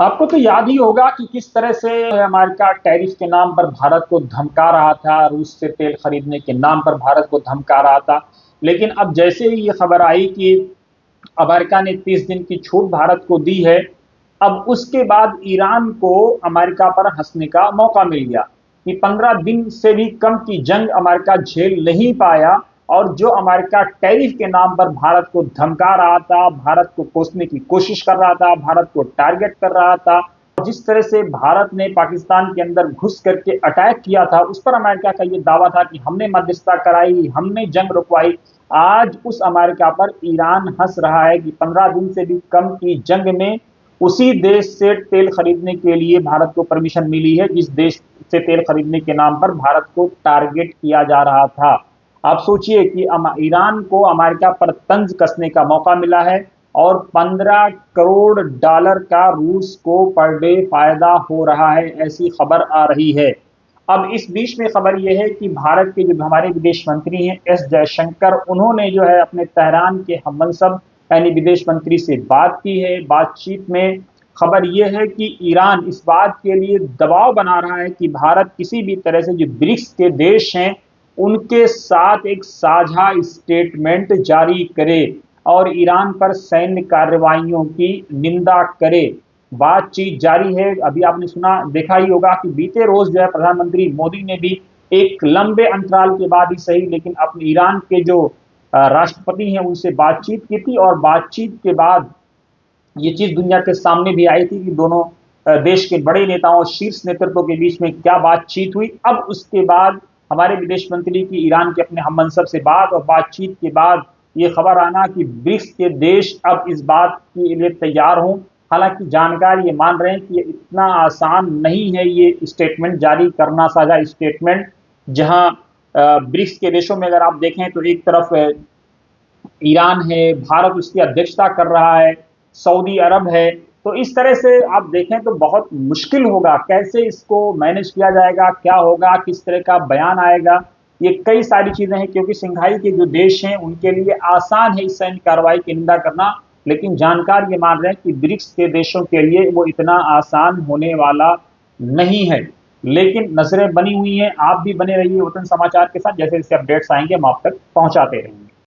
आपको तो याद ही होगा कि किस तरह से अमेरिका टैरिफ के नाम पर भारत को धमका रहा था, रूस से तेल खरीदने के नाम पर भारत को धमका रहा था। लेकिन अब जैसे ही ये खबर आई कि अमेरिका ने 30 दिन की छूट भारत को दी है, अब उसके बाद ईरान को अमेरिका पर हंसने का मौका मिल गया कि 15 दिन से भी कम की जंग अमेरिका झेल नहीं पाया। और जो अमेरिका टैरिफ के नाम पर भारत को धमका रहा था, भारत को कोसने की कोशिश कर रहा था, भारत को टारगेट कर रहा था, जिस तरह से भारत ने पाकिस्तान के अंदर घुस करके अटैक किया था, उस पर अमेरिका का यह दावा था कि हमने मध्यस्थता कराई, हमने जंग रुकवाई। आज उस अमेरिका पर ईरान हंस रहा है कि 15 दिन से भी कम की जंग में उसी देश से तेल खरीदने के लिए भारत को परमिशन मिली है जिस देश से तेल खरीदने के नाम पर भारत को टारगेट किया जा रहा था। आप सोचिए कि ईरान को अमेरिका पर तंज कसने का मौका मिला है और 15 करोड़ डॉलर का रूस को पर डे फायदा हो रहा है, ऐसी खबर आ रही है। अब इस बीच में खबर यह है कि भारत के जो हमारे विदेश मंत्री हैं एस जयशंकर, उन्होंने जो है अपने तेहरान के हममनसब यानी विदेश मंत्री से बात की है। बातचीत में खबर यह है कि ईरान इस बात के लिए दबाव बना रहा है कि भारत किसी भी तरह से जो ब्रिक्स के देश हैं उनके साथ एक साझा स्टेटमेंट जारी करे और ईरान पर सैन्य कार्रवाइयों की निंदा करे। बातचीत जारी है। अभी आपने सुना देखा ही होगा कि बीते रोज जो है प्रधानमंत्री मोदी ने भी एक लंबे अंतराल के बाद ही सही लेकिन अपने ईरान के जो राष्ट्रपति हैं उनसे बातचीत की थी और बातचीत के बाद ये चीज दुनिया के सामने भी आई थी कि दोनों देश के बड़े नेताओं शीर्ष नेतृत्व के बीच में क्या बातचीत हुई। अब उसके बाद हमारे विदेश मंत्री की ईरान के अपने हममनसब से बात और बातचीत के बाद ये खबर आना कि ब्रिक्स के देश अब इस बात के लिए तैयार हों। हालांकि जानकार ये मान रहे हैं कि ये इतना आसान नहीं है ये स्टेटमेंट जारी करना, साझा स्टेटमेंट, जहां ब्रिक्स के देशों में अगर आप देखें तो एक तरफ ईरान है, भारत उसकी अध्यक्षता कर रहा है, सऊदी अरब है। तो इस तरह से आप देखें तो बहुत मुश्किल होगा, कैसे इसको मैनेज किया जाएगा, क्या होगा, किस तरह का बयान आएगा। ये कई सारी चीजें हैं क्योंकि सिंघाई के जो देश हैं उनके लिए आसान है इस सैन्य कार्रवाई की निंदा करना, लेकिन जानकार ये मान रहे हैं कि ब्रिक्स के देशों के लिए वो इतना आसान होने वाला नहीं है। लेकिन नजरें बनी हुई हैं, आप भी बने रहिए वतन समाचार के साथ। जैसे जैसे अपडेट्स आएंगे हम आप तक पहुंचाते रहेंगे।